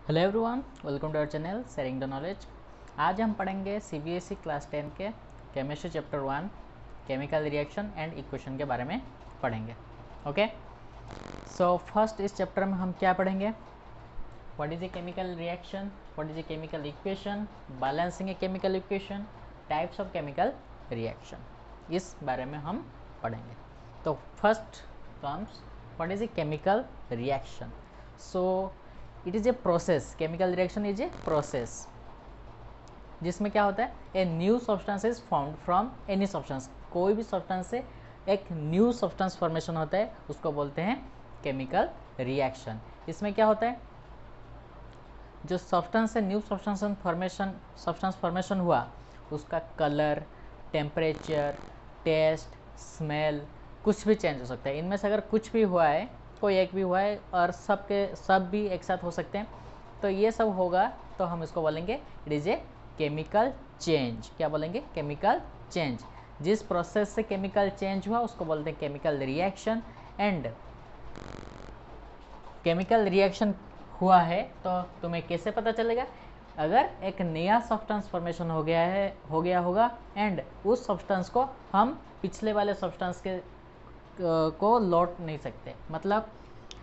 Hello everyone, welcome to our channel sharing the knowledge. आज हम पढ़ेंगे सीबीएसई क्लास 10 के chemistry chapter 1 chemical reaction and equation के बारे में पढ़ेंगे। ओके, सो फर्स्ट इस चैप्टर में हम क्या पढ़ेंगे? What is a chemical reaction, what is a chemical equation, balancing a chemical equation, types of chemical reaction, इस बारे में हम पढ़ेंगे। तो first comes what is a chemical reaction. So it is a process, chemical reaction is a process जिसमें क्या होता है, a new substance is formed from any substance. कोई भी सब्सटेंस से एक न्यू सब्सटेंस फॉर्मेशन होता है, उसको बोलते हैं केमिकल रिएक्शन। इसमें क्या होता है, जो सब्सटेंस से न्यू सब्सटेंस फॉर्मेशन हुआ, उसका कलर, टेम्परेचर, टेस्ट, स्मेल कुछ भी चेंज हो सकता है। इनमें से अगर कुछ भी हुआ है, कोई एक भी हुआ है और सब भी एक साथ हो सकते हैं, तो ये सब होगा तो हम इसको बोलेंगे it is a chemical change. क्या बोलेंगे? Chemical change. जिस प्रोसेस से केमिकल चेंज हुआ उसको बोलते हैं chemical reaction. And chemical reaction हुआ है तो तुम्हें कैसे पता चलेगा? अगर एक नया सब्सटेंस फॉर्मेशन हो गया होगा एंड उस सब्सटेंस को हम पिछले वाले सब्सटेंस के को लौट नहीं सकते। मतलब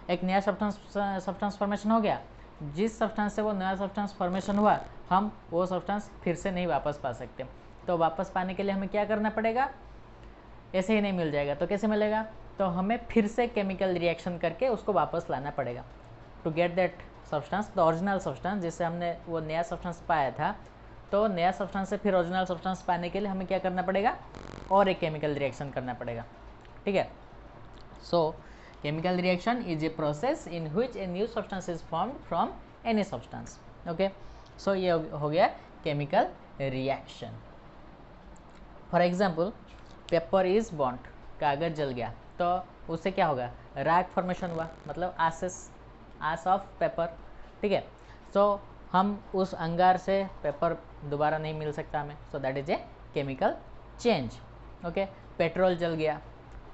एक नया सब्सटेंस फॉर्मेशन हो गया, जिस सब्सटेंस से वो नया सब्सटेंस फॉर्मेशन हुआ, हम वो सब्सटेंस फिर से नहीं वापस पा सकते। तो वापस पाने के लिए हमें क्या करना पड़ेगा? ऐसे ही नहीं मिल जाएगा तो कैसे मिलेगा? तो हमें फिर से केमिकल रिएक्शन करके उसको वापस लाना पड़ेगा to get that substance, the original substance जिससे हमने वो नया सब्सटेंस पाया था। तो नया सब्सटेंस से फिर ओरिजिनल सब्सटेंस पाने के लिए हमें क्या करना पड़ेगा? और एक केमिकल रिएक्शन करना पड़ेगा। ठीक है। So, chemical reaction is a process in which a new substance is formed from any substance. Okay, so ये हो गया chemical reaction. For example, paper is burnt, कागज जल गया तो उससे क्या होगा? रैक फॉर्मेशन हुआ, मतलब आस ऑफ पेपर। ठीक है। सो हम उस अंगार से पेपर दोबारा नहीं मिल सकता हमें, सो that is a chemical change. Okay, petrol जल गया,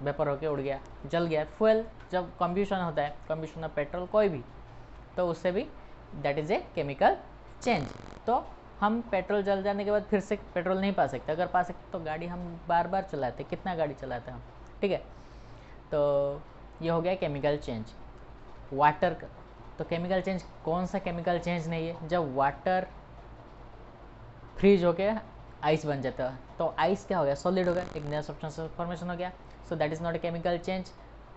वेपर होके उड़ गया, जल गया। फ्यूल जब कम्ब्यूशन होता है, कम्ब्यूशन ऑफ पेट्रोल कोई भी, तो उससे भी that is a chemical change. तो हम पेट्रोल जल जाने के बाद फिर से पेट्रोल नहीं पा सकते। अगर पा सकते तो गाड़ी हम बार बार चलाते, कितना गाड़ी चलाते हम। ठीक है। तो ये हो गया केमिकल चेंज। वाटर का तो केमिकल चेंज, कौन सा केमिकल चेंज नहीं है? जब वाटर फ्रीज होके आइस बन जाता है, तो आइस क्या हो गया? सॉलिड हो गया, एक नया सब्सटेंस फॉर्मेशन हो गया। So that is not a chemical change.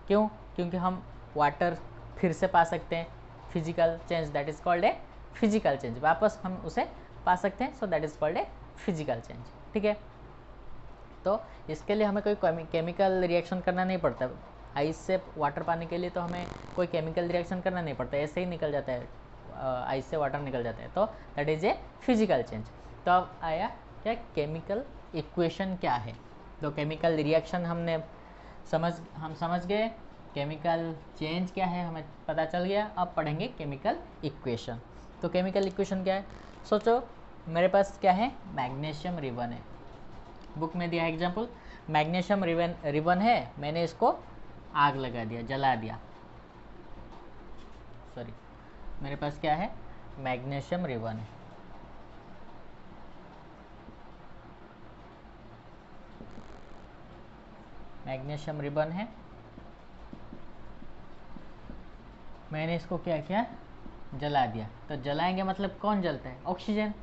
क्यों? क्योंकि हम वाटर फिर से पा सकते हैं। Physical change, that is called a physical change. वापस हम उसे पा सकते हैं, so that is called a physical change. ठीक है। तो इसके लिए हमें कोई केमिकल रिएक्शन करना नहीं पड़ता। आइस से वाटर पाने के लिए तो हमें कोई केमिकल रिएक्शन करना नहीं पड़ता, ऐसे ही निकल जाता है, आइस से वाटर निकल जाता है। तो that is a physical change. तो अब आया क्या? केमिकल इक्वेशन क्या है? तो केमिकल रिएक्शन हम समझ गए, केमिकल चेंज क्या है हमें पता चल गया। अब पढ़ेंगे केमिकल इक्वेशन। तो केमिकल इक्वेशन क्या है? सोचो, मेरे पास क्या है? मैग्नीशियम रिबन है। बुक में दिया है एग्जाम्पल, मैग्नीशियम रिबन है, मैंने इसको आग लगा दिया, जला दिया। सॉरी, मेरे पास क्या है? मैग्नीशियम रिबन है। मैग्नीशियम रिबन है, मैंने इसको क्या किया? जला दिया। तो जलाएंगे मतलब कौन जलता है? ऑक्सीजन।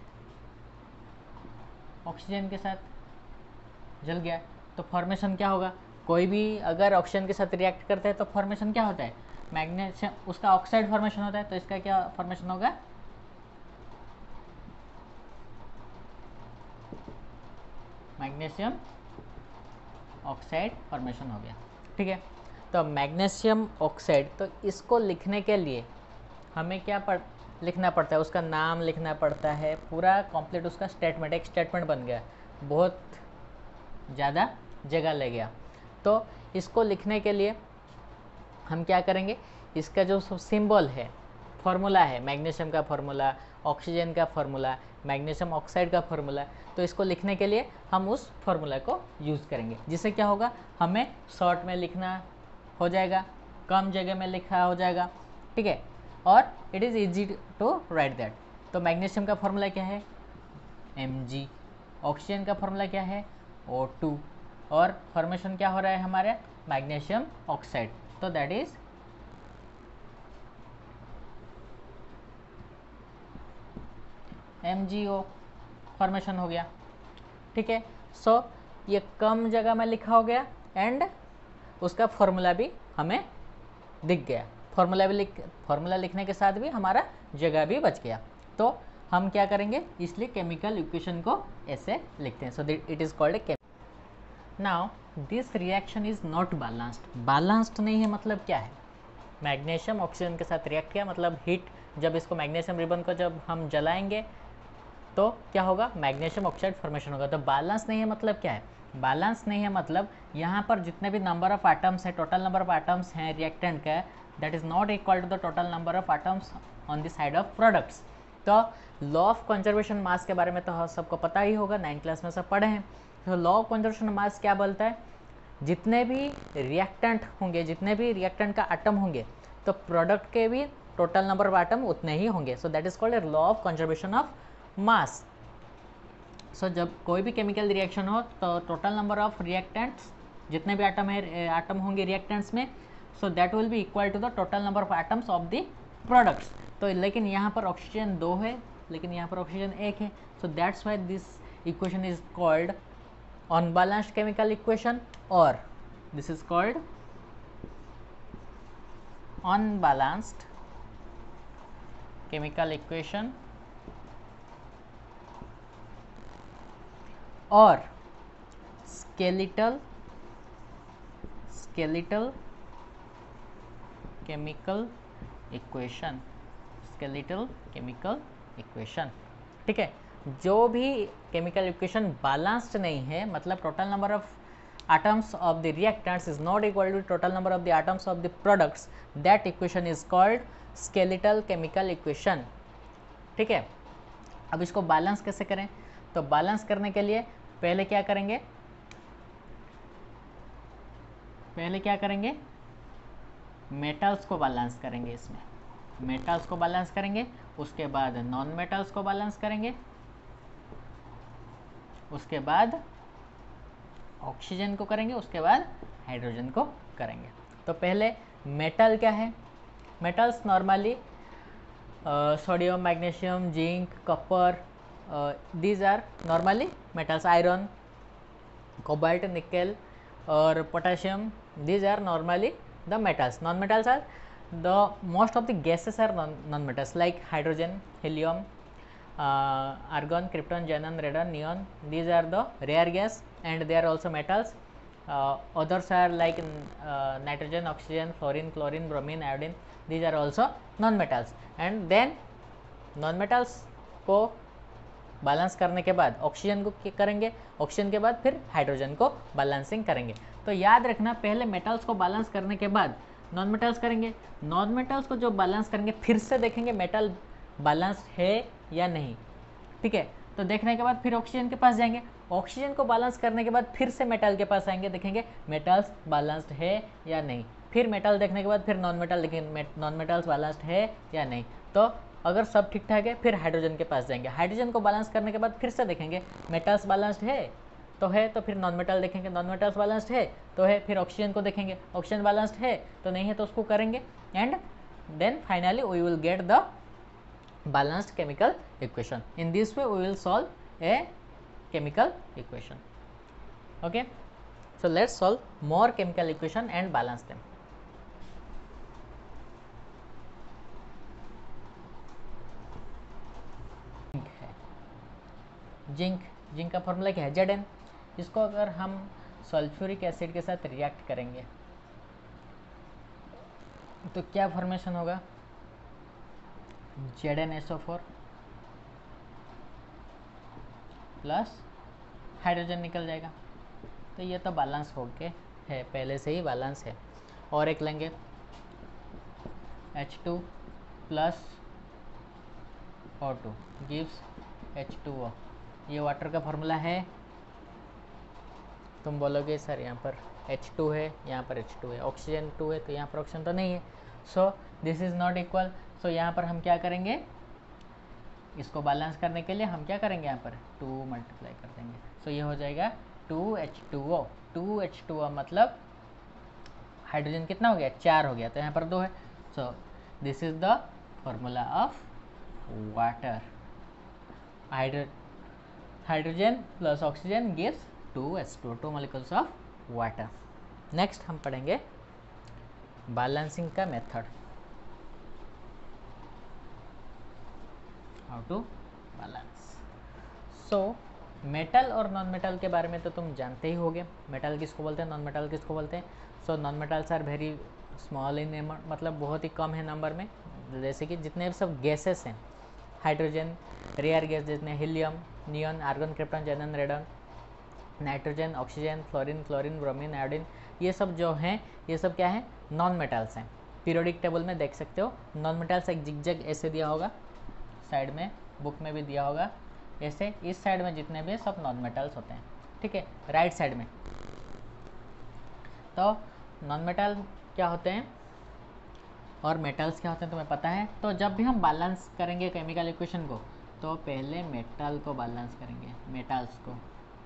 ऑक्सीजन के साथ जल गया तो फॉर्मेशन क्या होगा? कोई भी अगर ऑक्सीजन के साथ रिएक्ट करता है तो फॉर्मेशन क्या होता है? मैग्नीशियम, उसका ऑक्साइड फॉर्मेशन होता है। तो इसका क्या फॉर्मेशन होगा? मैग्नीशियम ऑक्साइड फॉर्मेशन हो गया। ठीक है। तो मैग्नीशियम ऑक्साइड, तो इसको लिखने के लिए हमें क्या लिखना पड़ता है? उसका नाम लिखना पड़ता है, पूरा कंप्लीट उसका स्टेटमेंट, एक स्टेटमेंट बन गया, बहुत ज़्यादा जगह ले गया। तो इसको लिखने के लिए हम क्या करेंगे? इसका जो सिंबल है, फॉर्मूला है, मैग्नीशियम का फॉर्मूला, ऑक्सीजन का फॉर्मूला, मैग्नीशियम ऑक्साइड का फॉर्मूला, तो इसको लिखने के लिए हम उस फॉर्मूला को यूज़ करेंगे। जिससे क्या होगा? हमें शॉर्ट में लिखना हो जाएगा, कम जगह में लिखा हो जाएगा। ठीक है। और it is easy to write that. तो मैग्नीशियम का फॉर्मूला क्या है Mg, ऑक्सीजन का फॉर्मूला क्या है O2, और फॉर्मेशन क्या हो रहा है हमारे मैग्नीशियम ऑक्साइड, तो दैट इज MgO फॉर्मेशन हो गया। ठीक है, सो ये कम जगह में लिखा हो गया एंड उसका फॉर्मूला भी हमें दिख गया। फॉर्मूला लिखने के साथ भी हमारा जगह भी बच गया। तो हम क्या करेंगे, इसलिए केमिकल इक्वेशन को ऐसे लिखते हैं। So it is called A now this reaction is not balanced. Balanced नहीं है मतलब क्या है, मैग्नीशियम ऑक्सीजन के साथ रिएक्ट किया मतलब हीट, जब इसको मैग्नीशियम रिबन को जब हम जलाएंगे तो क्या होगा, मैग्नीशियम ऑक्साइड फॉर्मेशन होगा। तो बैलेंस नहीं है मतलब क्या है, बैलेंस नहीं है मतलब यहाँ पर जितने भी नंबर ऑफ एटम्स है, टोटल नंबर ऑफ एटम्स हैं रिएक्टेंट का, that is not equal to the total number of atoms on the side of products. तो लॉ ऑफ कंजर्वेशन मास के बारे में तो सबको पता ही होगा, 9th क्लास में सब पढ़े हैं। तो लॉ ऑफ कंजर्वेशन मास क्या बोलता है, जितने भी रिएक्टेंट होंगे, जितने भी रिएक्टेंट का एटम होंगे, तो प्रोडक्ट के भी टोटल नंबर ऑफ एटम उतने ही होंगे। So that is called a law of conservation of mass. So जब कोई भी केमिकल रिएक्शन हो तो टोटल नंबर ऑफ रिएक्टेंट्स, जितने भी एटम होंगे रिएक्टेंट्स में, so that will be equal to the total number of atoms of the products. तो लेकिन यहाँ पर ऑक्सीजन 2 है, लेकिन यहाँ पर ऑक्सीजन 1 है, so that's why this equation is called unbalanced chemical equation, और this is called unbalanced chemical equation और skeletal chemical equation, skeletal chemical equation. ठीक है, जो भी केमिकल इक्वेशन बैलेंस्ड नहीं है मतलब total number of atoms of the reactants is not equal to total number of the atoms of the products, that equation is called skeletal chemical equation। ठीक है, अब इसको बैलेंस कैसे करें, तो बैलेंस करने के लिए पहले क्या करेंगे, मेटल्स को बैलेंस करेंगे, इसमें मेटल्स को बैलेंस करेंगे, उसके बाद नॉन मेटल्स को बैलेंस करेंगे, उसके बाद ऑक्सीजन को करेंगे, उसके बाद हाइड्रोजन को करेंगे। तो पहले मेटल क्या है, metals normally sodium, magnesium, zinc, copper, these are normally metals, iron, cobalt, nickel और potassium, these are normally the metals. Non-metals are the most of the gases are non-metals like hydrogen, helium, argon, krypton, xenon, radon, neon. These are the rare gas and they are also metals. Others are like nitrogen, oxygen, fluorine, chlorine, bromine, iodine. These are also non-metals. And then non-metals को balance करने के बाद oxygen को करेंगे, oxygen के बाद फिर hydrogen को बैलेंसिंग करेंगे। तो याद रखना, पहले मेटल्स को बैलेंस करने के बाद नॉन मेटल्स करेंगे, नॉन मेटल्स को जो बैलेंस करेंगे फिर से देखेंगे मेटल बैलेंस है या नहीं। ठीक है, तो देखने के बाद फिर ऑक्सीजन के पास जाएंगे, ऑक्सीजन को बैलेंस करने के बाद फिर से मेटल के पास आएंगे, देखेंगे मेटल्स बैलेंस्ड है या नहीं, फिर मेटल देखने के बाद फिर नॉन मेटल देखेंगे नॉन मेटल्स बैलेंस्ड है या नहीं। तो अगर सब ठीक ठाक है फिर हाइड्रोजन के पास जाएंगे, हाइड्रोजन को बैलेंस करने के बाद फिर से देखेंगे मेटल्स बैलेंस्ड है तो फिर नॉन मेटल देखेंगे, नॉन मेटल्स बैलेंस्ड है तो है, फिर ऑक्सीजन को देखेंगे, ऑक्सीजन बैलेंस्ड है तो नहीं है तो उसको करेंगे, and then finally we will get the balanced chemical equation. In this way we will solve a chemical equation. Okay, so let's solve more chemical equation and balance them. Zinc का formula क्या है, Zn। इसको अगर हम sulphuric acid के साथ react करेंगे तो क्या फॉर्मेशन होगा, ZnSO4 प्लस हाइड्रोजन निकल जाएगा। तो ये तो बैलेंस हो के है, पहले से ही बैलेंस है। और एक लेंगे H2 plus O2 gives H2O। ये वाटर का फॉर्मूला है। तुम बोलोगे सर यहाँ पर H2 है, यहाँ पर H2 है, ऑक्सीजन 2 है तो यहाँ पर ऑक्सीजन तो नहीं है, so this is not equal. So यहाँ पर हम क्या करेंगे, इसको बैलेंस करने के लिए हम क्या करेंगे, यहाँ पर 2 मल्टीप्लाई कर देंगे। सो ये हो जाएगा 2H2O। 2H2O मतलब हाइड्रोजन कितना हो गया, 4 हो गया, तो यहाँ पर 2 है। So this is the formula of water. Hydrogen plus oxygen gives 2H2O, 2 molecules of water. Next हम पढ़ेंगे बैलेंसिंग का method, how to balance. So metal और नॉन मेटल के बारे में तो तुम जानते ही होगे, मेटल किसको बोलते हैं, नॉन मेटल किसको बोलते हैं। So non metals are very small in number, मतलब बहुत ही कम है नंबर में। जैसे कि जितने भी सब गैसेस हैं, हाइड्रोजन, रेयर गैस जितने helium, neon, argon, krypton, xenon, radon, nitrogen, oxygen, fluorine, bromine, iodine, ये सब जो हैं ये सब क्या है, नॉन मेटल्स हैं। पीरियोडिक टेबल में देख सकते हो नॉन मेटल्स एक जिगजैग ऐसे दिया होगा, साइड में बुक में भी दिया होगा ऐसे, इस साइड में जितने भी सब नॉन मेटल्स होते हैं, ठीक है, राइट साइड में। तो नॉन मेटल क्या होते हैं और मेटल्स क्या होते हैं तुम्हें पता है। तो जब भी हम बैलेंस करेंगे केमिकल इक्वेशन को, तो पहले मेटल को बैलेंस करेंगे, मेटल्स को,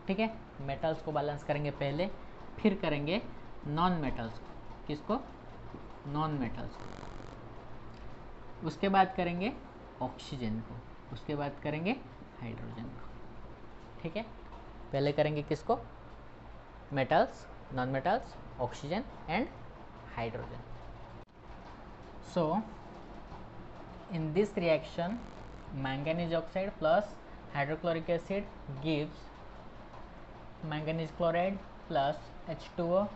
ठीक है, मेटल्स को बैलेंस करेंगे पहले, फिर करेंगे नॉन मेटल्स को, किसको, नॉन मेटल्स को, उसके बाद करेंगे ऑक्सीजन को, उसके बाद करेंगे हाइड्रोजन को, ठीक है। पहले करेंगे किसको, metals, non metals, oxygen and hydrogen. So in this reaction manganese oxide plus hydrochloric acid gives manganese chloride plus H2O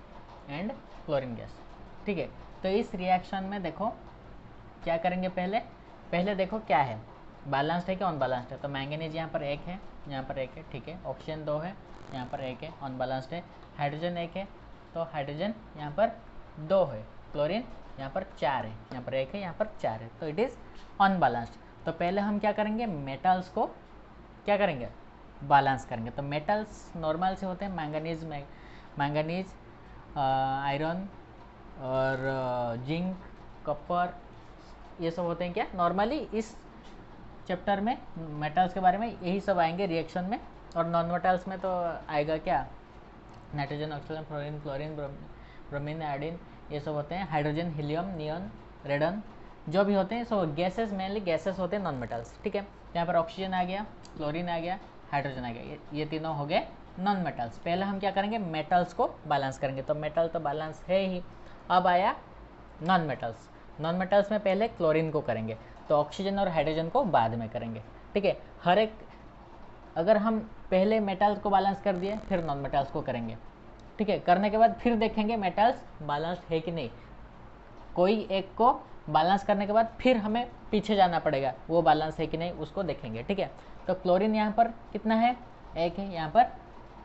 and chlorine gas, ठीक है। तो इस रिएक्शन में देखो क्या करेंगे, पहले देखो क्या है, बैलेंस्ड है कि अनबैलेंस्ड है। तो मैंगनीज यहाँ पर 1 है, यहाँ पर 1 है, ठीक है, ऑक्सीजन 2 है, यहाँ पर 1 है, अनबैलेंस्ड है। हाइड्रोजन 1 है, तो हाइड्रोजन यहाँ पर 2 है, क्लोरीन यहाँ पर 4 है, यहाँ पर 1 है, यहाँ पर 4 है, तो इट इज़ अनबैलेंस्ड। तो पहले हम क्या करेंगे, मेटल्स को क्या करेंगे, बैलेंस करेंगे। तो मेटल्स नॉर्मल से होते हैं, मैंगनीज, आयरन और जिंक, कॉपर, ये सब होते हैं क्या नॉर्मली। इस चैप्टर में मेटल्स के बारे में यही सब आएंगे रिएक्शन में। और नॉन मेटल्स में तो आएगा क्या, nitrogen, oxygen, fluorine, chlorine, bromine, iodine, ये सब होते हैं, हाइड्रोजन, हीलियम, नियॉन, रेडन, जो भी होते हैं सो गैसेस, मेनली गैसेस होते हैं नॉन मेटल्स, ठीक है। यहाँ पर ऑक्सीजन आ गया, क्लोरीन आ गया, हाइड्रोजन आ गया, ये तीनों हो गए नॉन मेटल्स। पहले हम क्या करेंगे, मेटल्स को बैलेंस करेंगे। तो मेटल तो बैलेंस है ही। अब आया नॉन मेटल्स। नॉन मेटल्स में पहले क्लोरीन को करेंगे, तो ऑक्सीजन और हाइड्रोजन को बाद में करेंगे, ठीक है। हर एक, अगर हम पहले मेटल्स को बैलेंस कर दिए फिर नॉन मेटल्स को करेंगे, ठीक है। करने के बाद फिर देखेंगे मेटल्स बैलेंस्ड है कि नहीं, कोई एक को बैलेंस करने के बाद फिर हमें पीछे जाना पड़ेगा, वो बैलेंस है कि नहीं उसको देखेंगे, ठीक है। तो क्लोरीन यहाँ पर कितना है, 1 है, यहाँ पर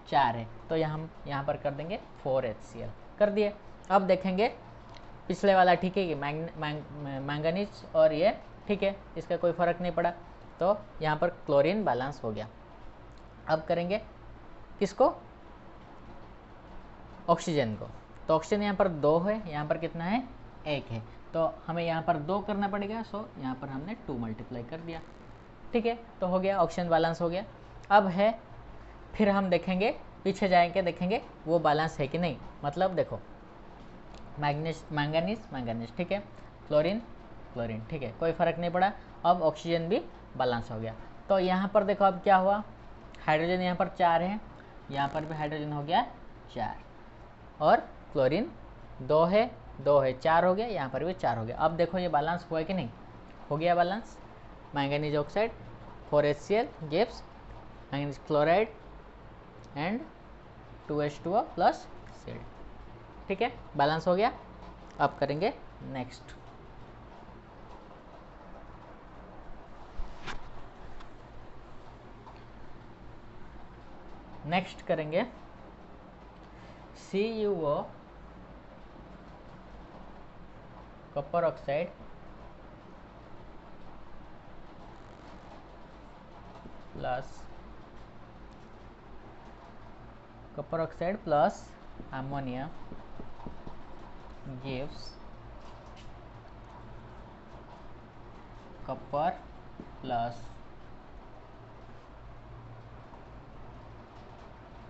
4 है, तो हम यहाँ पर कर देंगे 4HCl, कर दिए। अब देखेंगे पिछले वाला, ठीक है, कि मैंगनीज और ये, ठीक है, इसका कोई फ़र्क नहीं पड़ा, तो यहाँ पर क्लोरीन बैलेंस हो गया। अब करेंगे किसको, ऑक्सीजन को। तो ऑक्सीजन यहाँ पर 2 है, यहाँ पर कितना है, 1 है, तो हमें यहाँ पर 2 करना पड़ेगा। सो यहाँ पर हमने 2 मल्टीप्लाई कर दिया, ठीक है, तो हो गया, ऑक्सीजन बैलेंस हो गया। अब है, फिर हम देखेंगे, पीछे जाएंगे, देखेंगे वो बैलेंस है कि नहीं। मतलब देखो मैंगनीज, ठीक है, क्लोरीन, ठीक है, कोई फ़र्क नहीं पड़ा। अब ऑक्सीजन भी बैलेंस हो गया। तो यहाँ पर देखो अब क्या हुआ, हाइड्रोजन यहाँ पर 4 है, यहाँ पर भी हाइड्रोजन हो गया 4, और क्लोरीन 2 है, 4 हो गया, यहाँ पर भी 4 हो गया। अब देखो ये बैलेंस हुआ कि नहीं, हो गया balance. Manganese oxide 4HCl gives manganese chloride and 2H2O plus Cl, ठीक है, बैलेंस हो गया। अब करेंगे नेक्स्ट, करेंगे CuO copper oxide plus ammonia gives copper plus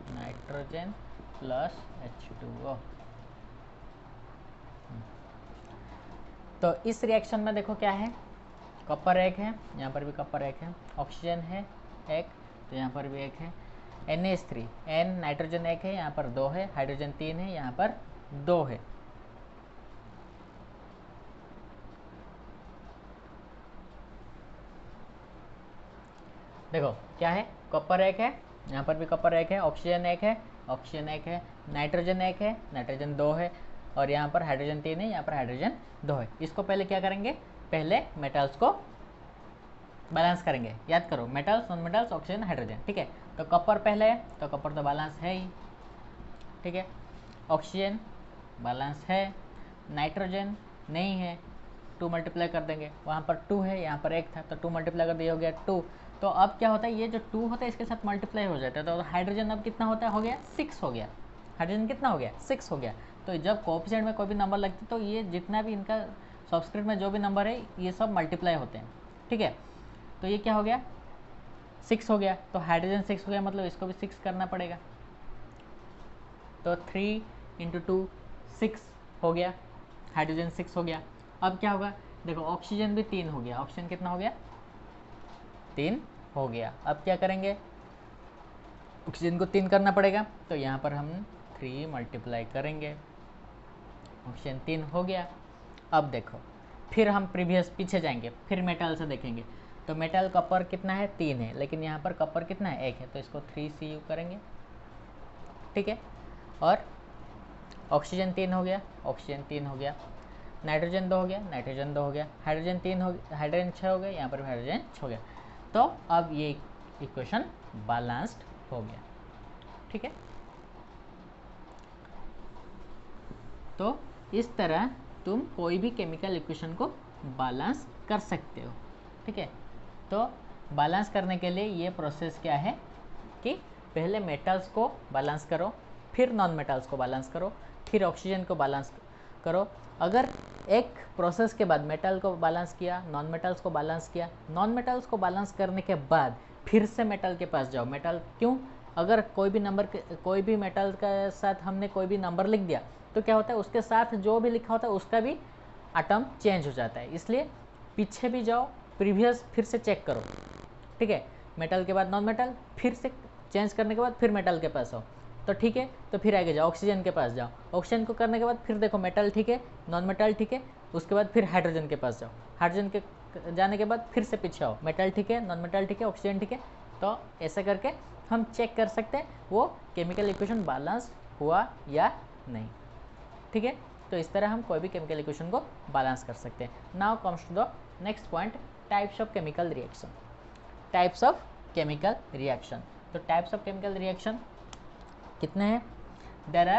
nitrogen plus H2O। तो इस रिएक्शन में देखो क्या है, कॉपर एक है, यहाँ पर भी कॉपर एक है, ऑक्सीजन है एक, तो यहाँ पर भी एक है, NH3 N नाइट्रोजन एक है, यहाँ पर 2 है, हाइड्रोजन 3 है, यहाँ पर 2 है। देखो क्या है, कॉपर एक है, यहाँ पर भी कॉपर एक है, ऑक्सीजन एक है, ऑक्सीजन एक है, नाइट्रोजन एक है, नाइट्रोजन 2 है, और यहाँ पर हाइड्रोजन 3 है, यहाँ पर हाइड्रोजन 2 है। इसको पहले क्या करेंगे, पहले मेटल्स को बैलेंस करेंगे। याद करो, metals, non metals, oxygen, hydrogen, ठीक है। तो कॉपर पहले है, तो कॉपर तो बैलेंस है ही, ठीक है। ऑक्सीजन बैलेंस है, नाइट्रोजन नहीं है, 2 मल्टीप्लाई कर देंगे, वहाँ पर 2 है, यहाँ पर 1 था, तो 2 मल्टीप्लाई कर दिया, हो गया 2। तो अब क्या होता है, ये जो 2 होता है इसके साथ मल्टीप्लाई हो जाता है, तो हाइड्रोजन अब कितना होता है, हो गया 6 हो गया। हाइड्रोजन कितना हो गया, 6 हो गया। तो जब कोएफिशिएंट में कोई भी नंबर लगती है तो ये जितना भी इनका सबस्क्रिप्ट में जो भी नंबर है ये सब मल्टीप्लाई होते हैं, ठीक है। तो ये क्या हो गया, 6 हो गया, तो हाइड्रोजन 6 हो गया, मतलब इसको भी 6 करना पड़ेगा। तो 3 × 2 6 हो गया, हाइड्रोजन 6 हो गया। अब क्या होगा, देखो ऑक्सीजन भी 3 हो गया, ऑक्सीजन कितना हो गया, 3 हो गया। अब क्या करेंगे, ऑक्सीजन को 3 करना पड़ेगा, तो यहाँ पर हम 3 मल्टीप्लाई करेंगे, ऑक्सीजन 3 हो गया। अब देखो फिर हम प्रीवियस पीछे जाएंगे, फिर मेटल से देखेंगे, तो मेटल कॉपर कितना है, 3 है, लेकिन यहाँ पर कॉपर कितना है, 1 है, तो इसको 3Cu करेंगे, ठीक है। और ऑक्सीजन 3 हो गया, ऑक्सीजन 3 हो गया, नाइट्रोजन 2 हो गया, नाइट्रोजन 2 हो गया, हाइड्रोजन 3 हो गया, हाइड्रोजन 6 हो गया, यहाँ पर भी हाइड्रोजन 6 हो गया। तो अब ये इक्वेशन बैलेंस्ड हो गया, ठीक है। तो इस तरह तुम कोई भी केमिकल इक्वेशन को बैलेंस कर सकते हो, ठीक है। तो बैलेंस करने के लिए ये प्रोसेस क्या है कि पहले मेटल्स को बैलेंस करो, फिर नॉन मेटल्स को बैलेंस करो, फिर ऑक्सीजन को बैलेंस करो। अगर एक प्रोसेस के बाद मेटल को बैलेंस किया, नॉन मेटल्स को बैलेंस किया, नॉन मेटल्स को बैलेंस करने के बाद फिर से मेटल के पास जाओ। मेटल क्यों, अगर कोई भी नंबर, कोई भी मेटल के साथ हमने कोई भी नंबर लिख दिया तो क्या होता है, उसके साथ जो भी लिखा होता है उसका भी एटम चेंज हो जाता है। इसलिए पीछे भी जाओ, प्रीवियस फिर से चेक करो, ठीक है। मेटल के बाद नॉन मेटल, फिर से चेंज करने के बाद फिर मेटल के पास आओ, तो ठीक है। तो फिर आगे जाओ, ऑक्सीजन के पास जाओ, ऑक्सीजन को करने के बाद फिर देखो मेटल ठीक है, नॉन मेटल ठीक है, उसके बाद फिर हाइड्रोजन के पास जाओ, हाइड्रोजन के जाने के बाद फिर से पीछे आओ, मेटल ठीक है, नॉन मेटल ठीक है, ऑक्सीजन ठीक है। तो ऐसे करके हम चेक कर सकते हैं वो केमिकल इक्वेशन बैलेंस हुआ या नहीं, ठीक है। तो इस तरह हम कोई भी केमिकल इक्वेशन को बैलेंस कर सकते हैं। Now comes to the next point, types of chemical reaction. Types of chemical reaction, तो टाइप्स ऑफ केमिकल रिएक्शन कितने हैं, there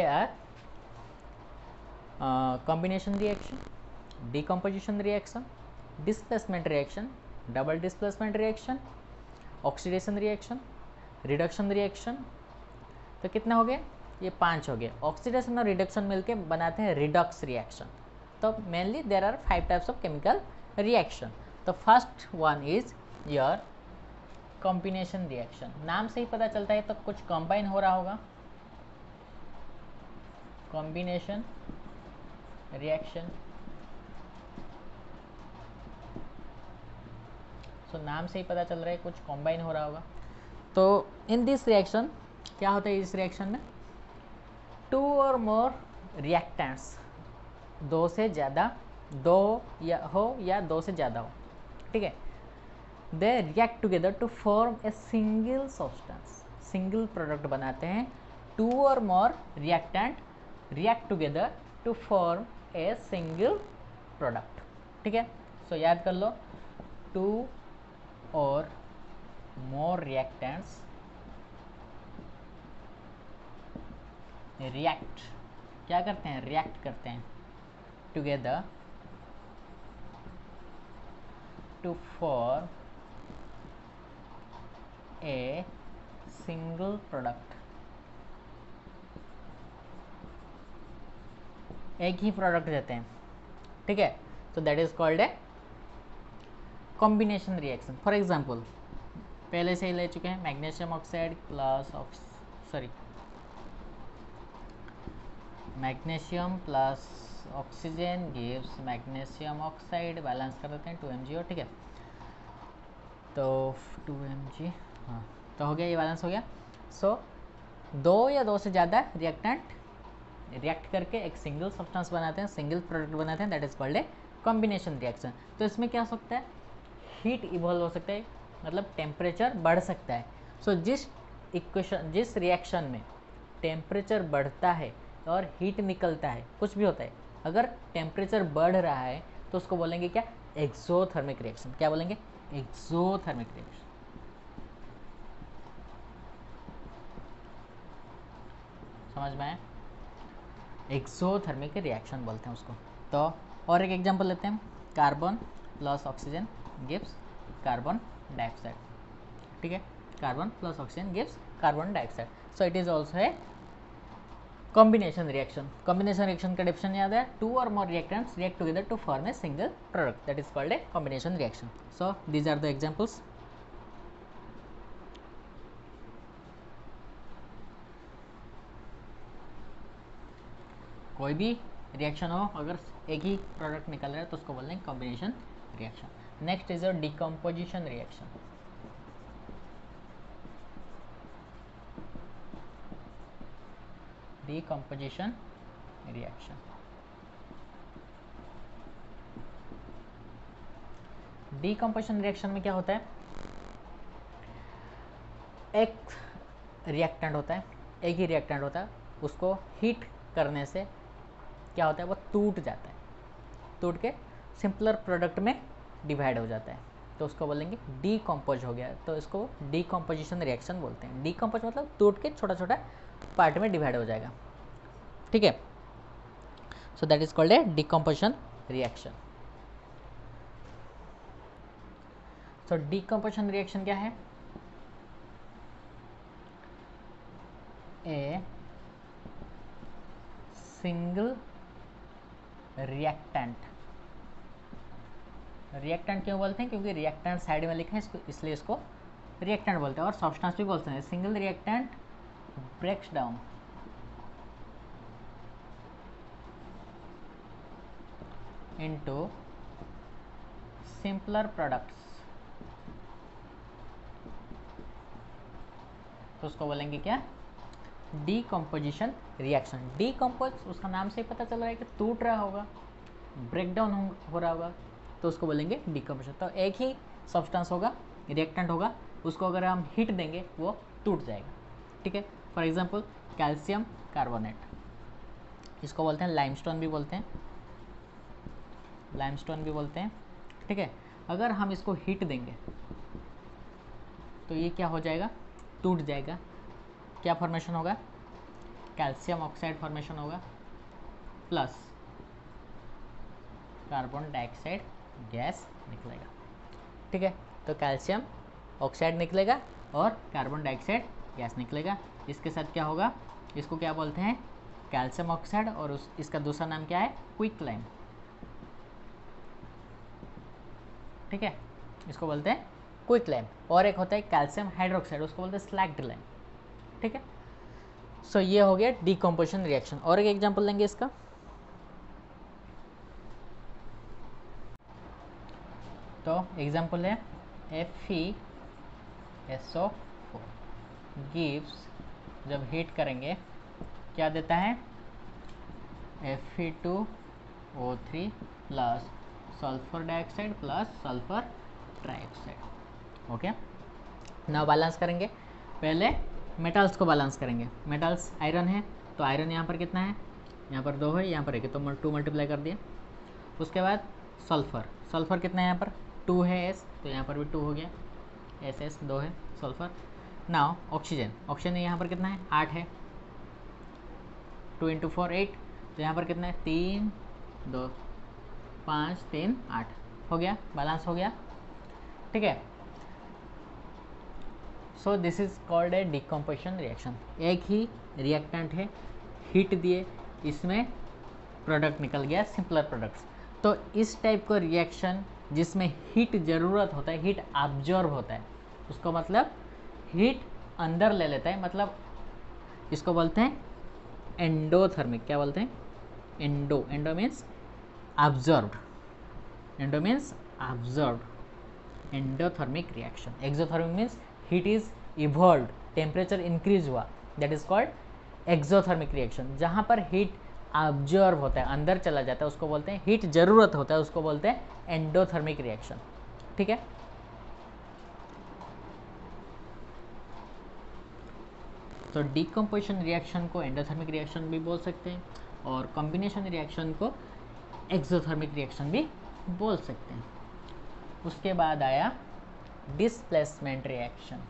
are combination reaction, decomposition reaction, displacement reaction, double displacement reaction, oxidation reaction, reduction reaction. तो कितने हो गए, ये 5 हो गए। ऑक्सीडेशन और रिडक्शन मिलके बनाते हैं रिडक्स रिएक्शन। तो mainly there are 5 types of chemical reaction. तो first one is your combination reaction. नाम से ही पता चलता है तो कुछ कंबाइन हो रहा होगा, कॉम्बिनेशन रिएक्शन। सो नाम से ही पता चल रहा है कुछ कंबाइन हो रहा होगा। तो इन दिस रिएक्शन क्या होता है, इस रिएक्शन में 2 और मोर रिएक्टेंट्स, 2 से ज़्यादा, 2 या हो या 2 से ज़्यादा हो, ठीक है, they react together to form a single substance. Single product बनाते हैं, 2 और more reactant react together to form a single product, ठीक है। सो याद कर लो, 2 और मोर रिएक्टेंट्स रिएक्ट, क्या करते हैं, रिएक्ट करते हैं together to form a single product. एक ही प्रोडक्ट देते हैं, ठीक है। So that is called a combination reaction. For example, पहले से ही ले चुके हैं, magnesium oxide plus magnesium plus oxygen gives magnesium oxide, balance कर देते हैं 2 MgO, ठीक है। तो 2 Mg, हाँ, तो हो गया, ये बैलेंस हो गया। सो 2 या 2 से ज़्यादा रिएक्टेंट रिएक्ट करके एक सिंगल सब्सटेंस बनाते हैं, सिंगल प्रोडक्ट बनाते हैं, that is called a combination reaction. तो इसमें क्या हो सकता है, हीट इवॉल्व हो सकता है, मतलब टेम्परेचर बढ़ सकता है। सो जिस रिएक्शन में टेम्परेचर बढ़ता है और हीट निकलता है, कुछ भी होता है, अगर टेम्परेचर बढ़ रहा है तो उसको बोलेंगे क्या, एक्सोथर्मिक रिएक्शन। क्या बोलेंगे, एक्सोथर्मिक रिएक्शन। समझ में आया, एक्सोथर्मिक रिएक्शन बोलते हैं उसको। तो और एक एग्जांपल लेते हैं, carbon plus oxygen gives carbon dioxide, ठीक है, carbon plus oxygen gives carbon dioxide. So it is also a combination reaction. Combination reaction का डेफिनेशन याद है, 2 or more reactants react together to form a single product, that is called a combination reaction. So these are the examples. कोई भी reaction हो, अगर एक ही product निकल रहा है तो उसको बोलते हैं combination reaction. Next is your decomposition reaction. Decomposition reaction, decomposition reaction में क्या होता है, एक रिएक्टेंट होता है, एक ही रिएक्टेंट होता है, उसको हीट करने से क्या होता है, वो टूट जाता है, टूट के सिंपलर प्रोडक्ट में डिवाइड हो जाता है, तो उसको बोलेंगे डीकम्पोज हो गया, तो इसको डीकम्पोजिशन रिएक्शन बोलते हैं। डीकम्पोज मतलब टूट के छोटा छोटा पार्ट में डिवाइड हो जाएगा, ठीक है। सो that is called A decomposition reaction. So decomposition reaction क्या है, ए सिंगल रिएक्टेंट, रिएक्टेंट क्यों बोलते हैं, क्योंकि रिएक्टेंट साइड में लिखा है इसको, इसलिए इसको रिएक्टेंट बोलते हैं, और सब्सटेंस भी बोलते हैं। Single reactant breaks down into simpler products, तो उसको बोलेंगे क्या, डीकम्पोजिशन रिएक्शन। डीकम्पोज, उसका नाम से ही पता चल रहा है कि टूट रहा होगा, ब्रेक डाउन हो रहा होगा, तो उसको बोलेंगे डीकम्पोजिशन। तो एक ही सब्सटेंस होगा, रिएक्टेंट होगा, उसको अगर हम हीट देंगे वो टूट जाएगा, ठीक है। फॉर एग्जांपल कैल्शियम कार्बोनेट, इसको बोलते हैं लाइमस्टोन भी बोलते हैं, लाइमस्टोन भी बोलते हैं, ठीक है। अगर हम इसको हीट देंगे तो ये क्या हो जाएगा, टूट जाएगा। क्या फॉर्मेशन होगा, कैल्शियम ऑक्साइड फॉर्मेशन होगा प्लस कार्बन डाइऑक्साइड गैस निकलेगा, ठीक है। तो कैल्शियम ऑक्साइड निकलेगा और कार्बन डाइऑक्साइड गैस निकलेगा। इसके साथ क्या होगा, इसको क्या बोलते हैं, कैल्शियम ऑक्साइड, और इसका दूसरा नाम क्या है, क्विकलाइम, ठीक है, इसको बोलते हैं क्विकलाइम। और एक होता है कैल्शियम हाइड्रोक्साइड, उसको बोलते हैं स्लैग्ड लाइम, ठीक है। सो ये हो गया डीकम्पोजिशन रिएक्शन। और एक एग्जांपल लेंगे इसका, तो एग्जांपल है FeSO4 गिव्स, जब हीट करेंगे क्या देता है, Fe2O3 plus sulphur dioxide plus sulphur trioxide, okay. Now balance करेंगे, पहले मेटल्स को बैलेंस करेंगे। मेटल्स आयरन है, तो आयरन यहाँ पर कितना है, यहाँ पर 2 है, यहाँ पर 1 है, तो 2 मल्टीप्लाई कर दिया। उसके बाद सल्फर, सल्फर कितना है, यहाँ पर 2 है, S, तो यहाँ पर भी 2 हो गया, SS 2 है सल्फर। नाउ ऑक्सीजन, ऑक्सीजन यहाँ पर कितना है, 8 है, 2 × 4 8, तो यहाँ पर कितना है, 3 2 5 3 8 हो गया, बैलेंस हो गया, ठीक है। So this is called A decomposition reaction. एक ही रिएक्टेंट है, हीट दिए, इसमें प्रोडक्ट निकल गया, सिंपलर प्रोडक्ट्स। तो इस टाइप का रिएक्शन जिसमें हीट ज़रूरत होता है, हीट ऑब्जॉर्ब होता है, उसको मतलब हीट अंदर ले लेता है, मतलब इसको बोलते हैं एंडोथर्मिक। क्या बोलते हैं? Endo. Endo means absorbed, endo means absorbed, endothermic reaction. Exothermic means heat is evolve, temperature increase हुआ, that is called exothermic reaction. जहाँ पर हीट ऑब्जॉर्व होता है, अंदर चला जाता है, उसको बोलते हैं, हीट जरूरत होता है, उसको बोलते हैं एंडोथर्मिक रिएक्शन। ठीक है, तो डीकम्पोजिशन रिएक्शन को एंडोथर्मिक रिएक्शन भी बोल सकते हैं और कॉम्बिनेशन रिएक्शन को एक्सोथर्मिक रिएक्शन भी बोल सकते हैं। उसके बाद आया displacement reaction.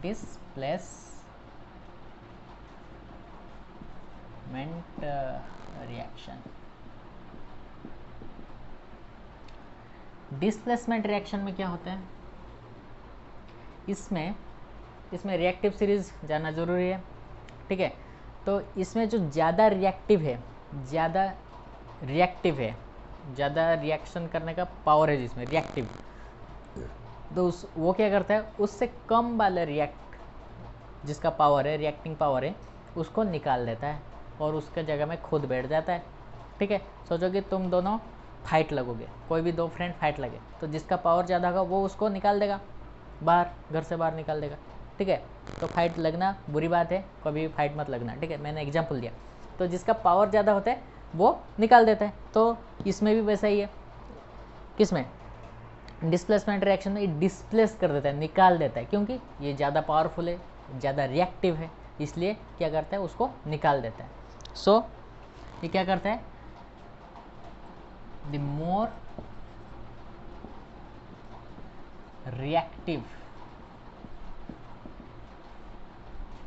Displacement reaction. Displacement reaction में क्या होता है? इसमें रिएक्टिव सीरीज जानना जरूरी है। ठीक है, तो इसमें जो ज़्यादा रिएक्टिव है, ज़्यादा रिएक्शन करने का पावर है जिसमें रिएक्टिव, तो वो क्या करता है, उससे कम वाला जिसका पावर है, रिएक्टिंग पावर है, उसको निकाल देता है और उसके जगह में खुद बैठ जाता है। ठीक है, सोचो कि तुम दोनों फाइट लगोगे, कोई भी दो फ्रेंड फाइट लगे, तो जिसका पावर ज़्यादा होगा वो उसको निकाल देगा बाहर, घर से बाहर निकाल देगा। ठीक है, तो फाइट लगना बुरी बात है, कभी फाइट मत लगना। ठीक है, मैंने एग्जाम्पल दिया। तो जिसका पावर ज़्यादा होता है वो निकाल देता है, तो इसमें भी वैसा ही है। किसमें? डिस्प्लेसमेंट रिएक्शन में ये डिस्प्लेस कर देता है, निकाल देता है, क्योंकि ये ज़्यादा पावरफुल है, ज़्यादा रिएक्टिव है, इसलिए क्या करता है, उसको निकाल देता है। सो ये क्या करता है, the more reactive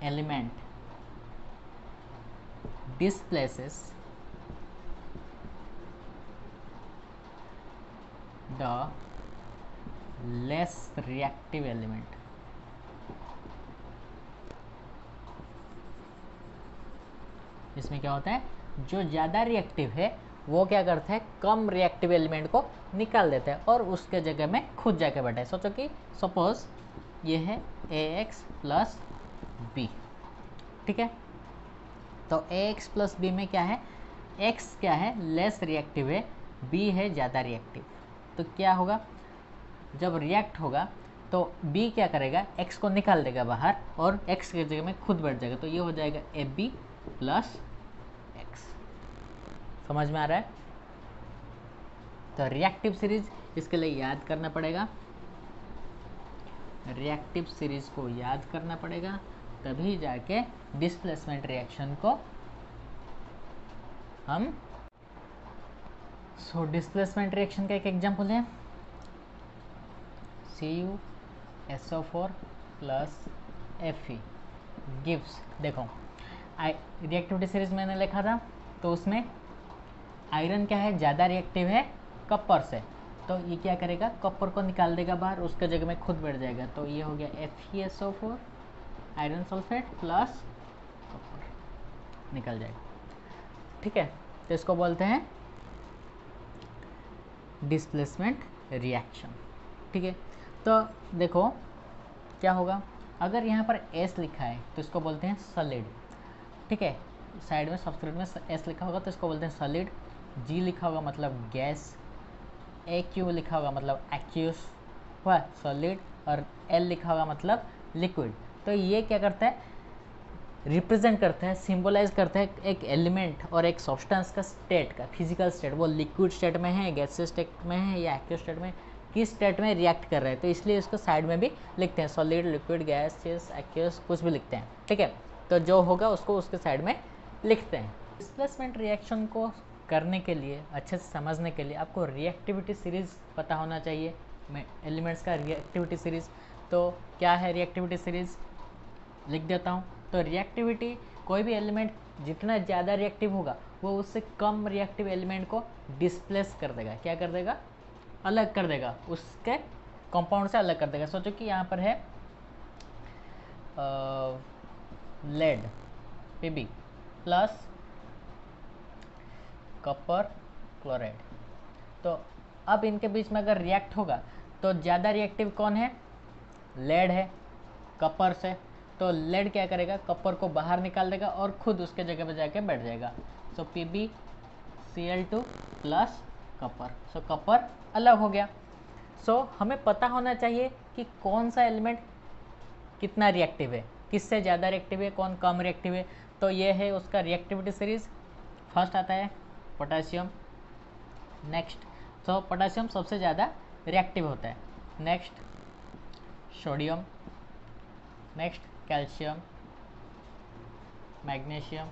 element displaces the less reactive element। इसमें क्या होता है, जो ज़्यादा रिएक्टिव है वो क्या करता है, कम रिएक्टिव एलिमेंट को निकाल देता है और उसके जगह में खुद जाके बैठा है। सोचो कि सपोज ये है AX प्लस B। ठीक है, तो AX प्लस B में क्या है, X क्या है, लेस रिएक्टिव है, B है ज़्यादा रिएक्टिव। तो क्या होगा, जब रिएक्ट होगा तो B क्या करेगा, X को निकाल देगा बाहर और X की जगह में खुद बैठ जाएगा, तो ये हो जाएगा AB प्लस X। समझ में आ रहा है? तो रिएक्टिव सीरीज इसके लिए याद करना पड़ेगा, रिएक्टिव सीरीज को याद करना पड़ेगा, तभी जाके डिस्प्लेसमेंट रिएक्शन को हम। सो डिस्प्लेसमेंट रिएक्शन का एक एग्जांपल है CuSO4 प्लस Fe गिव्स। देखो रिएक्टिविटी सीरीज मैंने लिखा था, तो उसमें आयरन क्या है, ज़्यादा रिएक्टिव है कॉपर से, तो ये क्या करेगा, कॉपर को निकाल देगा बाहर, उसके जगह में खुद बैठ जाएगा, तो ये हो गया FeSO4 iron sulphate plus copper, निकल जाएगा। ठीक है, तो इसको बोलते हैं डिस्प्लेसमेंट रिएक्शन। ठीक है, तो देखो क्या होगा, अगर यहाँ पर S लिखा है तो इसको बोलते हैं सॉलिड। ठीक है, साइड में सबस्क्रिप्ट में S लिखा होगा तो इसको बोलते हैं सॉलिड, G लिखा होगा मतलब गैस, AQ लिखा होगा मतलब एक्यूस हुआ सॉलिड, और L लिखा होगा मतलब लिक्विड। तो ये क्या करता है, रिप्रेजेंट करता है, सिंबलाइज करता है एक एलिमेंट और एक सब्सटेंस का स्टेट का, फिजिकल स्टेट, वो लिक्विड स्टेट में है, गैसियस स्टेट में है या एक्यूस स्टेट में, किस स्टेट में रिएक्ट कर रहे हैं, तो इसलिए इसको साइड में भी लिखते हैं, सॉलिड, लिक्विड, गैसियस, एक्यूस, कुछ भी लिखते हैं। ठीक है, तो जो होगा उसको उसके साइड में लिखते हैं। डिस्प्लेसमेंट रिएक्शन को करने के लिए, अच्छे से समझने के लिए आपको रिएक्टिविटी सीरीज पता होना चाहिए, एलिमेंट्स का रिएक्टिविटी सीरीज। तो क्या है रिएक्टिविटी सीरीज, लिख देता हूँ। तो रिएक्टिविटी, कोई भी एलिमेंट जितना ज़्यादा रिएक्टिव होगा वो उससे कम रिएक्टिव एलिमेंट को डिस्प्लेस कर देगा। क्या कर देगा, अलग कर देगा, उसके कंपाउंड से अलग कर देगा। सोचो कि यहाँ पर है lead Pb plus copper chloride. तो अब इनके बीच में अगर रिएक्ट होगा तो ज़्यादा रिएक्टिव कौन है? लेड है कपर से। तो लेड क्या करेगा? कपर को बाहर निकाल देगा और खुद उसके जगह पे जाके बैठ जाएगा। सो PbCl2 प्लस कपर। सो कपर अलग हो गया। सो हमें पता होना चाहिए कि कौन सा एलिमेंट कितना रिएक्टिव है, किससे ज़्यादा रिएक्टिव है, कौन कम रिएक्टिव है। तो ये है उसका रिएक्टिविटी सीरीज। फर्स्ट आता है पोटेशियम। नेक्स्ट, तो पोटेशियम सबसे ज़्यादा रिएक्टिव होता है। Next sodium, next calcium, magnesium,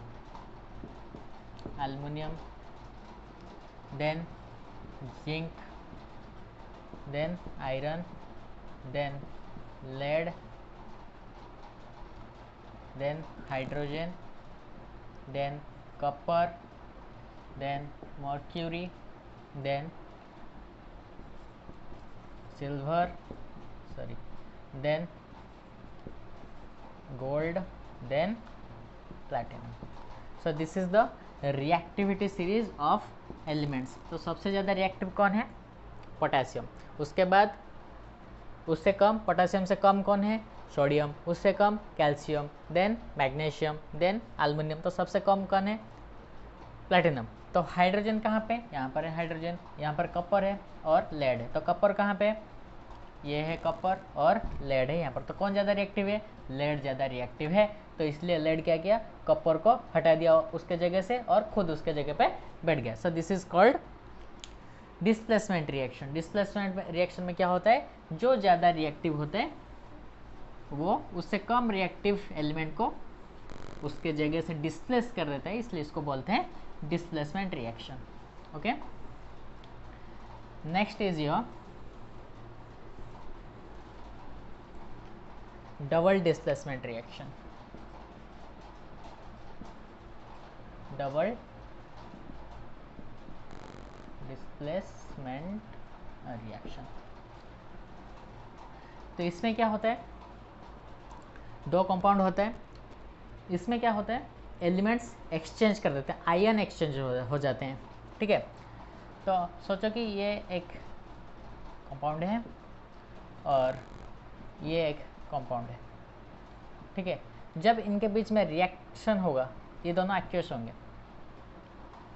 aluminium, then zinc, then iron, then lead, then hydrogen, then copper, then mercury, then silver, then gold, then platinum. So this is the reactivity series of elements. तो सबसे ज़्यादा reactive कौन है? Potassium. उसके बाद उससे कम, potassium से कम कौन है? सोडियम। उससे कम calcium, then magnesium, then aluminium. तो सबसे कम कौन है? प्लैटिनम। तो हाइड्रोजन कहाँ पे? यहाँ पर है हाइड्रोजन। यहाँ पर कपर है और लेड है। तो कपर कहाँ पे? ये है कपर और लेड है यहाँ पर। तो कौन ज़्यादा रिएक्टिव है? लेड ज़्यादा रिएक्टिव है। तो इसलिए लेड क्या किया? कपर को हटा दिया उसके जगह से और खुद उसके जगह पे बैठ गया। सो this is called displacement reaction. Displacement reaction में क्या होता है? जो ज़्यादा रिएक्टिव होते हैं वो उससे कम रिएक्टिव एलिमेंट को उसके जगह से डिस्प्लेस कर देता है, इसलिए इसको बोलते हैं displacement reaction. Okay, next is your double displacement reaction. Double displacement reaction. तो इसमें क्या होता है? दो कंपाउंड होता है। इसमें क्या होता है? एलिमेंट्स एक्सचेंज कर देते हैं, आयन एक्सचेंज हो जाते हैं। ठीक है, तो सोचो कि ये एक कंपाउंड है और ये एक कंपाउंड है। ठीक है, जब इनके बीच में रिएक्शन होगा ये दोनों एक्वियस होंगे।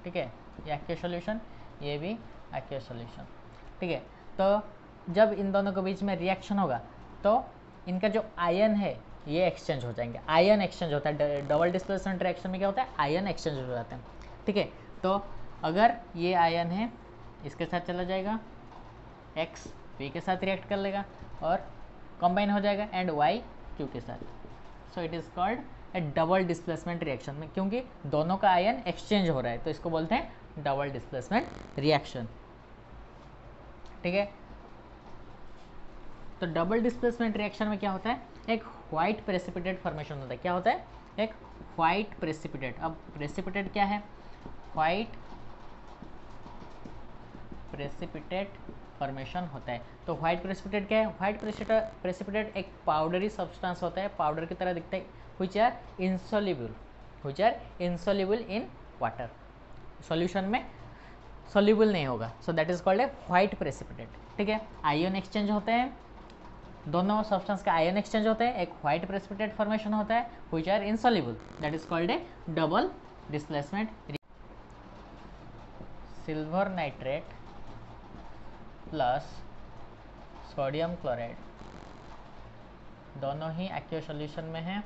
ठीक है, ये एक्वियस सॉल्यूशन, ये भी एक्वियस सॉल्यूशन। ठीक है, तो जब इन दोनों के बीच में रिएक्शन होगा तो इनका जो आयन है ये एक्सचेंज हो जाएंगे। आयन एक्सचेंज होता है डबल डिस्प्लेसमेंट रिएक्शन में। क्या होता है? आयन एक्सचेंज हो जाते हैं। ठीक है, तो अगर ये आयन है इसके साथ चला जाएगा, एक्स पी के साथ रिएक्ट कर लेगा और कंबाइन हो जाएगा, एंड वाई क्यू के साथ। सो it is called a double displacement reaction में, क्योंकि दोनों का आयन एक्सचेंज हो रहा है तो इसको बोलते हैं डबल डिस्प्लेसमेंट रिएक्शन। ठीक है, तो डबल डिस्प्लेसमेंट रिएक्शन में क्या होता है? एक व्हाइट प्रेसिपिटेट फॉर्मेशन होता है। क्या होता है? एक व्हाइट प्रेसिपिटेट। अब प्रेसिपिटेट क्या है? व्हाइट प्रेसिपिटेट फॉर्मेशन होता है। तो व्हाइट प्रेसिपिटेट क्या है? व्हाइट प्रेसिपिटेट एक पाउडरी सब्सटेंस होता है, पाउडर की तरह दिखता है, which are insoluble in water. Solution में सॉल्युबल नहीं होगा, so that is called a white precipitate. ठीक है, आयन एक्सचेंज होते हैं, दोनों सब्सटेंस का आयन एक्सचेंज होते हैं, एक व्हाइट प्रेसिपिटेट फॉर्मेशन होता है which are insoluble, that is called a double displacement. Silver nitrate plus sodium chloride दोनों ही एक्वियस सॉल्यूशन में हैं।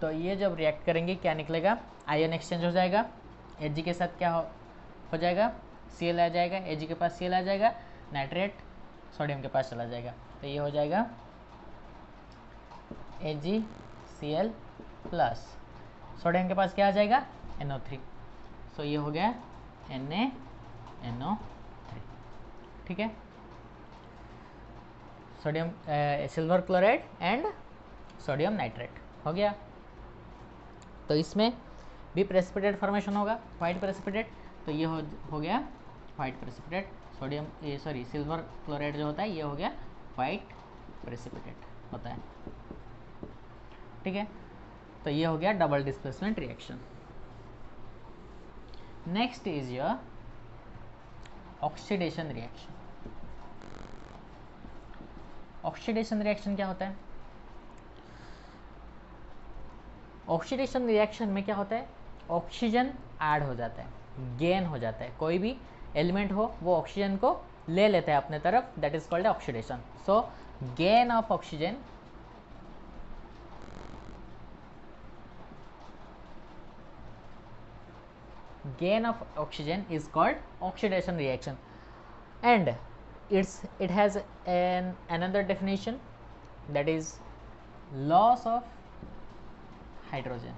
तो ये जब रिएक्ट करेंगे क्या निकलेगा? आयन एक्सचेंज हो जाएगा। Ag के साथ क्या हो जाएगा? Cl आ जाएगा, Ag के पास Cl आ जाएगा, नाइट्रेट सोडियम के पास चला जाएगा। तो ये हो जाएगा AgCl प्लस सोडियम के पास क्या आ जाएगा? NO3। सो ये हो गया NaNO3। ठीक है, sodium silver chloride and sodium nitrate हो गया। तो इसमें भी प्रेसिपिटेट फॉर्मेशन होगा, वाइट प्रेसिपिटेट। तो ये हो गया white precipitate. Sodium silver chloride जो होता है ये हो गया वाइट प्रेसिपिटेट होता है। ठीक है, तो ये हो गया double displacement reaction. Next is your oxidation reaction. Oxidation reaction क्या होता है? ऑक्सीडेशन रिएक्शन में क्या होता है? ऑक्सीजन ऐड हो जाता है, गेन हो जाता है। कोई भी एलिमेंट हो वो ऑक्सीजन को ले लेता है अपने तरफ, that is called oxidation. So gain of oxygen is called oxidation reaction, and it has another definition, that is loss of hydrogen.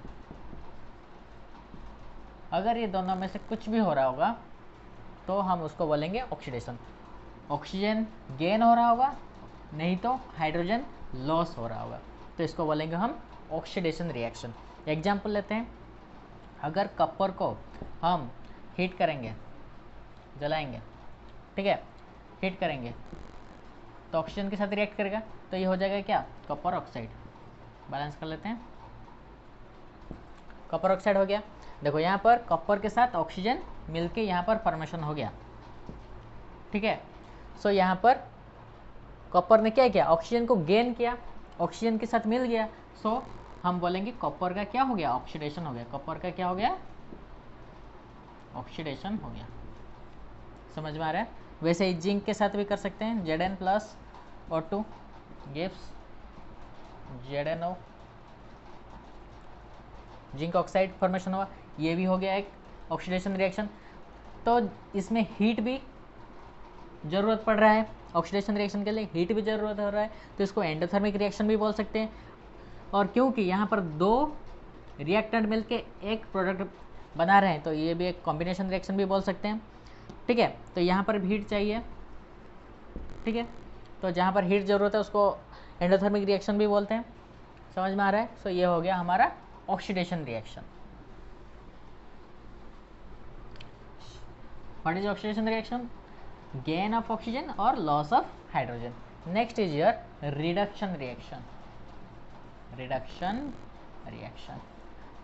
अगर ये दोनों में से कुछ भी हो रहा होगा तो हम उसको बोलेंगे ऑक्सीडेशन। ऑक्सीजन गेन हो रहा होगा, नहीं तो हाइड्रोजन लॉस हो रहा होगा, तो इसको बोलेंगे हम ऑक्सीडेशन रिएक्शन। एग्जाम्पल लेते हैं, अगर कॉपर को हम हीट करेंगे, जलाएंगे, ठीक है, हीट करेंगे तो ऑक्सीजन के साथ रिएक्ट करेगा, तो ये हो जाएगा क्या? Copper oxide. बैलेंस कर लेते हैं, कॉपर ऑक्साइड हो गया। देखो यहाँ पर कॉपर के साथ ऑक्सीजन मिलके यहाँ पर फॉर्मेशन हो गया, ठीक है। सो यहाँ पर कॉपर ने क्या किया? ऑक्सीजन को गेन किया, ऑक्सीजन के साथ मिल गया। सो हम बोलेंगे कॉपर का क्या हो गया? ऑक्सीडेशन हो गया। कॉपर का क्या हो गया? ऑक्सीडेशन हो गया। समझ में आ रहा है? वैसे ही जिंक के साथ भी कर सकते हैं, Zn plus O2 gives ZnO, zinc oxide formation हुआ, ये भी हो गया एक ऑक्सीडेशन रिएक्शन। तो इसमें हीट भी ज़रूरत पड़ रहा है, ऑक्सीडेशन रिएक्शन के लिए हीट भी ज़रूरत हो रहा है, तो इसको एंडोथर्मिक रिएक्शन भी बोल सकते हैं। और क्योंकि यहाँ पर दो रिएक्टेंट मिलके एक प्रोडक्ट बना रहे हैं, तो ये भी एक कॉम्बिनेशन रिएक्शन भी बोल सकते हैं, ठीक है। तो यहाँ पर भी हीट चाहिए, ठीक है, तो जहाँ पर हीट ज़रूरत है उसको एंडोथर्मिक रिएक्शन भी बोलते हैं। समझ में आ रहा है? सो ये हो गया हमारा oxidation reaction. What is oxidation reaction? Gain of oxygen और loss of hydrogen. Next is your reduction reaction. Reduction reaction,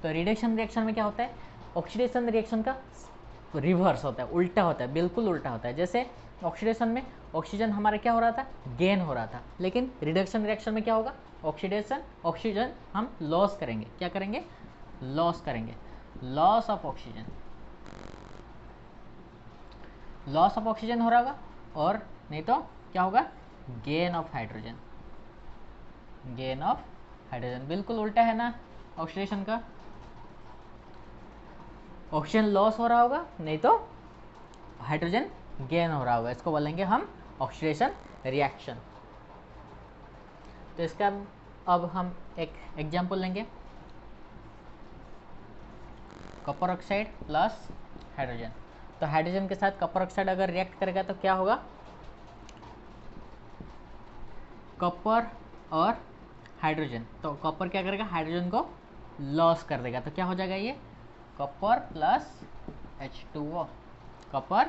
तो रिडक्शन रिएक्शन में क्या होता है? ऑक्सीडेशन रिएक्शन का रिवर्स होता है, उल्टा होता है, बिल्कुल उल्टा होता है। जैसे ऑक्सीडेशन में ऑक्सीजन हमारा क्या हो रहा था? गेन हो रहा था, लेकिन रिडक्शन रिएक्शन में क्या होगा? ऑक्सीजन हम लॉस करेंगे। क्या करेंगे? लॉस करेंगे, loss of oxygen. Loss of oxygen हो रहा होगा, और नहीं तो क्या होगा? Gain of hydrogen. Gain of hydrogen बिल्कुल उल्टा है ना ऑक्सीडेशन का। ऑक्सीजन लॉस हो रहा होगा, नहीं तो हाइड्रोजन गेन हो रहा होगा, इसको बोलेंगे हम ऑक्सीडेशन रिएक्शन। तो इसका अब हम एक एग्जांपल लेंगे, कॉपर ऑक्साइड प्लस हाइड्रोजन। तो हाइड्रोजन के साथ कॉपर ऑक्साइड अगर रिएक्ट करेगा तो क्या होगा? कॉपर और हाइड्रोजन, तो कॉपर क्या करेगा? हाइड्रोजन को लॉस कर देगा, तो क्या हो जाएगा? ये copper plus H2O, copper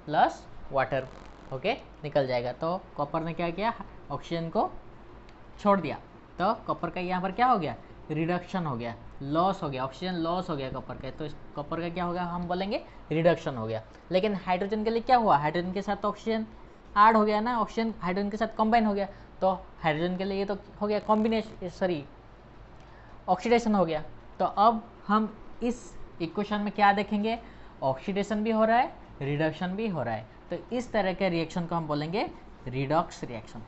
plus water okay निकल जाएगा। तो कॉपर ने क्या किया? ऑक्सीजन को छोड़ दिया, तो कॉपर का यहाँ पर क्या हो गया? रिडक्शन हो गया, लॉस हो गया, ऑक्सीजन लॉस हो गया कॉपर का, तो कॉपर का क्या होगा? हम बोलेंगे रिडक्शन हो गया। लेकिन हाइड्रोजन के लिए क्या हुआ? हाइड्रोजन के साथ तो ऑक्सीजन ऐड हो गया ना, ऑक्सीजन हाइड्रोजन के साथ कंबाइन हो गया, तो हाइड्रोजन के लिए ये तो हो गया कॉम्बिनेशन, सॉरी ऑक्सीडेशन हो गया। तो अब हम इस इक्वेशन में क्या देखेंगे? ऑक्सीडेशन भी हो रहा है, रिडक्शन भी हो रहा है, तो इस तरह के रिएक्शन को हम बोलेंगे रिडॉक्स रिएक्शन।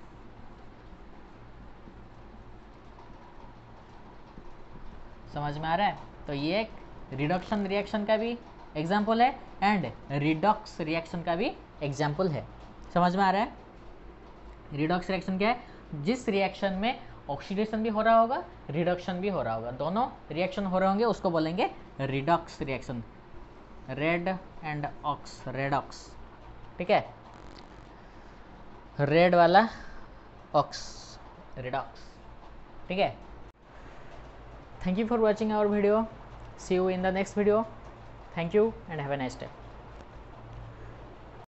समझ में आ रहा है? तो ये एक रिडक्शन रिएक्शन का भी एग्जाम्पल है एंड रिडॉक्स रिएक्शन का भी एग्जाम्पल है। समझ में आ रहा है? रिडॉक्स रिएक्शन क्या है? जिस रिएक्शन में ऑक्सीडेशन भी हो रहा होगा, रिडक्शन भी हो रहा होगा, दोनों रिएक्शन हो रहे होंगे, उसको बोलेंगे redox reaction. Red and ox, redox, ठीक है, रेड वाला ऑक्स, रिडॉक्स, ठीक है। Thank you for watching our video. See you in the next video. Thank you and have a nice day.